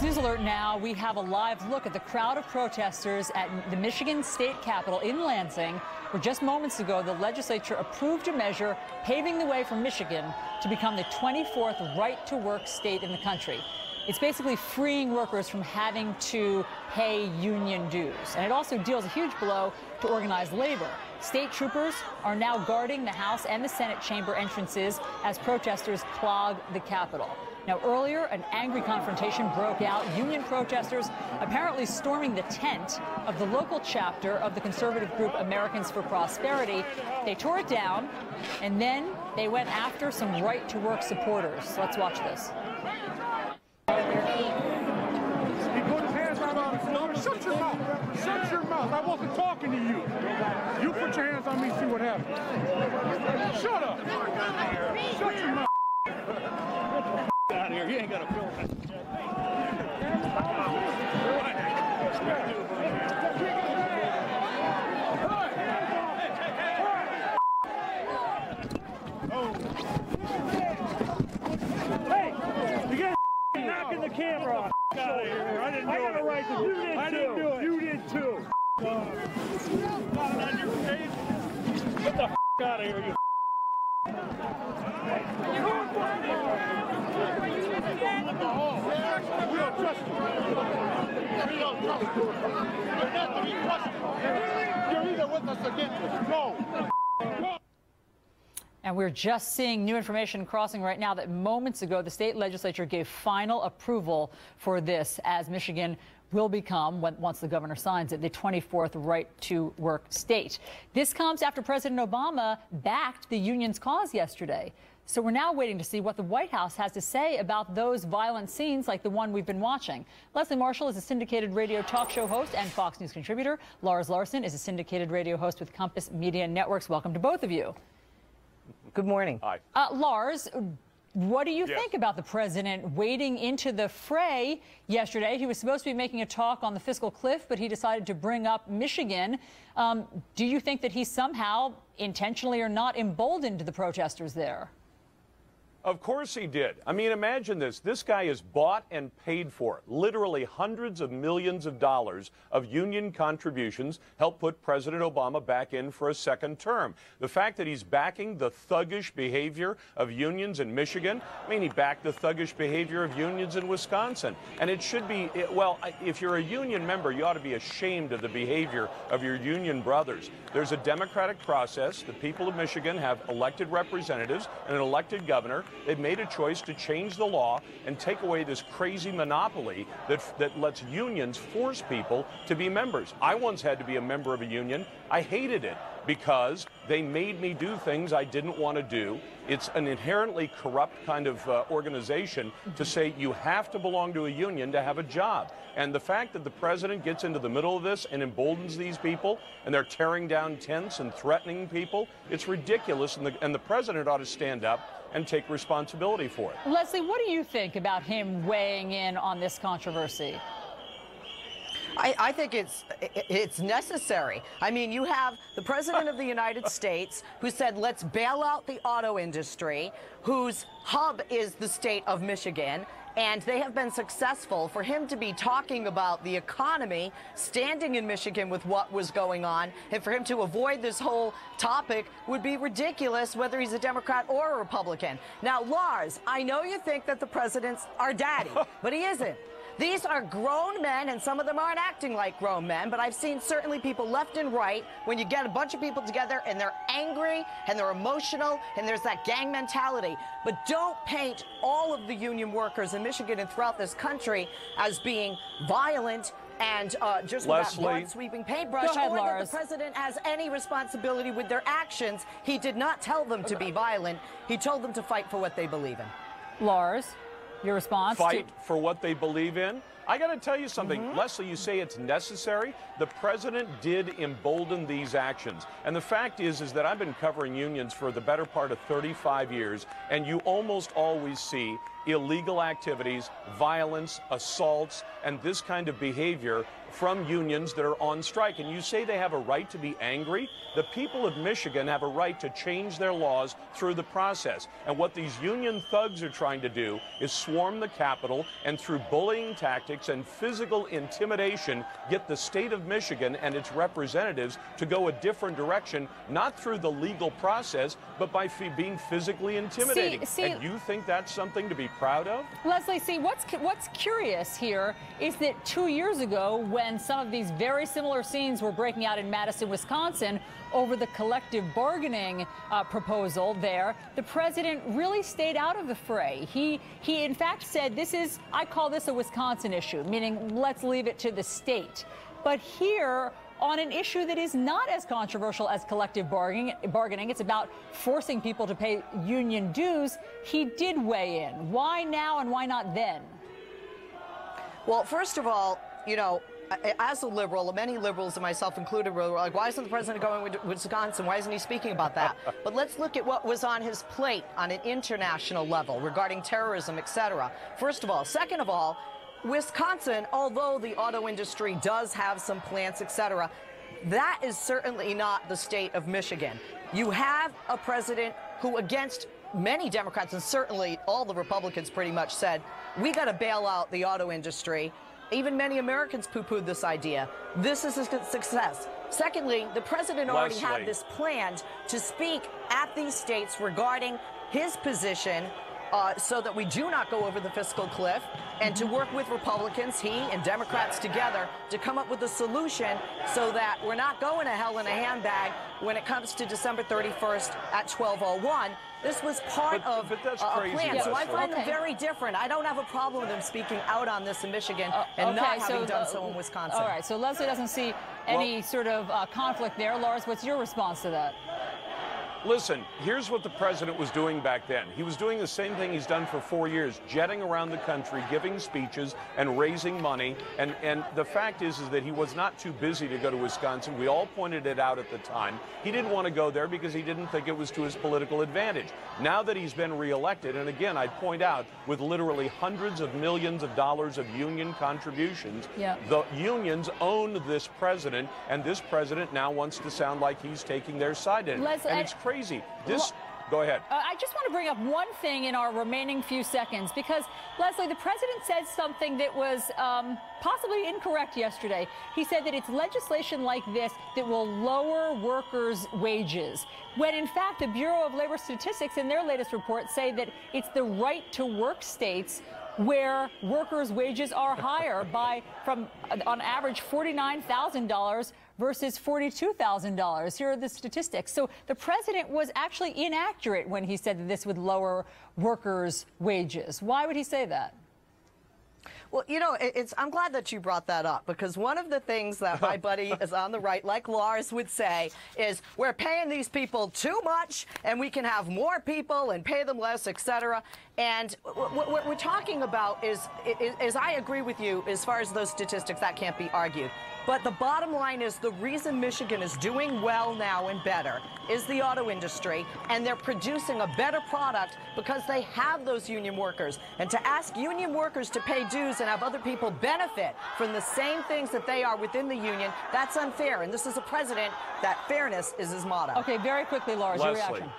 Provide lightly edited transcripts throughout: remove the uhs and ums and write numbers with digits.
News Alert now. We have a live look at the crowd of protesters at the Michigan State Capitol in Lansing, where just moments ago the legislature approved a measure paving the way for Michigan to become the 24th right-to-work state in the country. It's basically freeing workers from having to pay union dues. And it also deals a huge blow to organized labor. State troopers are now guarding the House and the Senate chamber entrances as protesters clog the Capitol. Now, earlier, an angry confrontation broke out. Union protesters apparently storming the tent of the local chapter of the conservative group Americans for Prosperity. They tore it down, and then they went after some right-to-work supporters. Let's watch this. He put his hands out on his mouth. Shut your mouth. Shut your mouth. I wasn't talking to you. You put your hands on me, see what happens. Shut up. Shut your mouth. Out here. You ain't got to film that. Hey, you got knocking the camera off. Out of here. I didn't do it. I got a right to do it. I didn't do it. You did too. Not on your face. Get the out of here, you. We don't trust you. We don't trust you. You're not to be trusted. You're either with us or against us. Go. And we're just seeing new information crossing right now that moments ago the state legislature gave final approval for this, as Michigan will become, once the governor signs it, the 24th right-to-work state. This comes after President Obama backed the union's cause yesterday. So we're now waiting to see what the White House has to say about those violent scenes like the one we've been watching. Leslie Marshall is a syndicated radio talk show host and Fox News contributor. Lars Larson is a syndicated radio host with Compass Media Networks. Welcome to both of you. Good morning. Hi. Lars, what do you think about the president wading into the fray yesterday? He was supposed to be making a talk on the fiscal cliff, but he decided to bring up Michigan. Do you think that he somehow, intentionally or not, emboldened the protesters there? Of course he did. I mean, imagine this. This guy is bought and paid for. Literally hundreds of millions of dollars of union contributions helped put President Obama back in for a second term. The fact that he's backing the thuggish behavior of unions in Michigan, I mean, he backed the thuggish behavior of unions in Wisconsin. And it should be, well, if you're a union member, you ought to be ashamed of the behavior of your union brothers. There's a democratic process. The people of Michigan have elected representatives and an elected governor. They've made a choice to change the law and take away this crazy monopoly that lets unions force people to be members. I once had to be a member of a union. I hated it because they made me do things I didn't want to do. It's an inherently corrupt kind of organization to say you have to belong to a union to have a job. And the fact that the president gets into the middle of this and emboldens these people, and they're tearing down tents and threatening people, it's ridiculous, and the president ought to stand up and take responsibility for it. Leslie, what do you think about him weighing in on this controversy? I think it's necessary. I mean, you have the President of the United States who said, let's bail out the auto industry, whose hub is the state of Michigan, and they have been successful. For him to be talking about the economy, standing in Michigan with what was going on, and for him to avoid this whole topic would be ridiculous, whether he's a Democrat or a Republican. Now, Lars, I know you think that the president's our daddy, but he isn't. These are grown men, and some of them aren't acting like grown men, but I've seen certainly people left and right, when you get a bunch of people together and they're angry and they're emotional and there's that gang mentality. But don't paint all of the union workers in Michigan and throughout this country as being violent and just with that broad sweeping paintbrush, or that the president has any responsibility with their actions. He did not tell them to be violent. He told them to fight for what they believe in. Lars, your response? Fight for what they believe in? I got to tell you something. Leslie, you say it's necessary. The president did embolden these actions. And the fact is that I've been covering unions for the better part of 35 years, and you almost always see illegal activities, violence, assaults, and this kind of behavior from unions that are on strike. And you say they have a right to be angry? The people of Michigan have a right to change their laws through the process. And what these union thugs are trying to do is swarm the Capitol, and through bullying tactics, tactics and physical intimidation get the state of Michigan and its representatives to go a different direction, not through the legal process, but by being physically intimidating. And you think that's something to be proud of? Leslie, see, what's curious here is that 2 years ago, when some of these very similar scenes were breaking out in Madison, Wisconsin, over the collective bargaining proposal there, the president really stayed out of the fray. He in fact said, I call this a Wisconsin issue, meaning let's leave it to the state. But here, on an issue that is not as controversial as collective bargaining, it's about forcing people to pay union dues, he did weigh in. Why now and why not then? Well, first of all, you know, as a liberal, many liberals, and myself included, were like, why isn't the president going to Wisconsin? Why isn't he speaking about that? But let's look at what was on his plate on an international level regarding terrorism, etc. First of all. Second of all, Wisconsin, although the auto industry does have some plants, etc., that is certainly not the state of Michigan. You have a president who, against many Democrats, and certainly all the Republicans pretty much said, we got to bail out the auto industry. Even many Americans poo-pooed this idea. This is a success. Secondly, the president already had this planned to speak at these states regarding his position so that we do not go over the fiscal cliff, and to work with Republicans, he and Democrats together, to come up with a solution so that we're not going to hell in a handbag when it comes to December 31st at 12:01. This was part of a plan, so I find them very different. I don't have a problem with them speaking out on this in Michigan and not having done so in Wisconsin. All right, so Leslie doesn't see any sort of conflict there. Lars, what's your response to that? Listen, here's what the president was doing back then. He was doing the same thing he's done for 4 years, jetting around the country, giving speeches and raising money. And the fact is that he was not too busy to go to Wisconsin. We all pointed it out at the time. He didn't want to go there because he didn't think it was to his political advantage. Now that he's been reelected, and again, I'd point out, with literally hundreds of millions of dollars of union contributions, the unions own this president, and this president now wants to sound like he's taking their side in it. And it's crazy. Go ahead. I just want to bring up one thing in our remaining few seconds, because, Leslie, the president said something that was possibly incorrect yesterday. He said that it's legislation like this that will lower workers' wages, when, in fact, the Bureau of Labor Statistics in their latest report say that it's the right-to-work states where workers' wages are higher from on average $49,000 versus $42,000. Here are the statistics. So the president was actually inaccurate when he said that this would lower workers' wages. Why would he say that? Well, you know, I'm glad that you brought that up, because one of the things that my buddy is on the right, like Lars, would say is we're paying these people too much and we can have more people and pay them less, etc. And what we're talking about is I agree with you as far as those statistics, that can't be argued. But the bottom line is the reason Michigan is doing well now and better is the auto industry, and they're producing a better product because they have those union workers. And to ask union workers to pay dues and have other people benefit from the same things that they are within the union, that's unfair. And this is a president that fairness is his motto. Okay, very quickly, Lars, your reaction.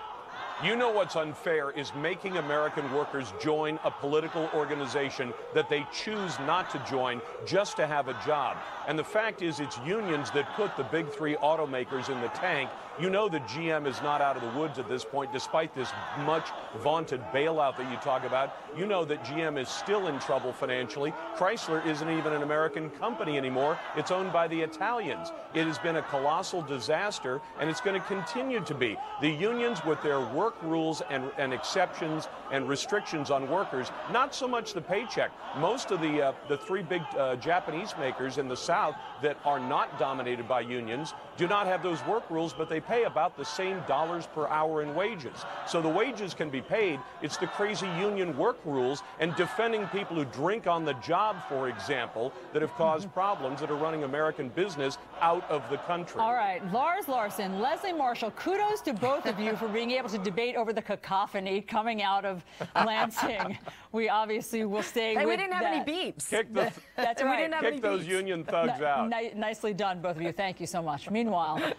You know what's unfair is making American workers join a political organization that they choose not to join just to have a job. And the fact is, it's unions that put the big three automakers in the tank. You know that GM is not out of the woods at this point, despite this much vaunted bailout that you talk about. You know that GM is still in trouble financially. Chrysler isn't even an American company anymore. It's owned by the Italians. It has been a colossal disaster, and it's going to continue to be. The unions, with their work rules and exceptions and restrictions on workers, not so much the paycheck. Most of the three big Japanese makers in the South that are not dominated by unions do not have those work rules, but they pay about the same dollars per hour in wages. So the wages can be paid. It's the crazy union work rules and defending people who drink on the job, for example, that have caused problems that are running American business out of the country. All right, Lars Larson, Leslie Marshall, kudos to both of you for being able to debate over the cacophony coming out of Lansing. We obviously will stay with we didn't have any beeps. That's right. We didn't have any Kick those union thugs out. Nicely done, both of you. Thank you so much. Meanwhile...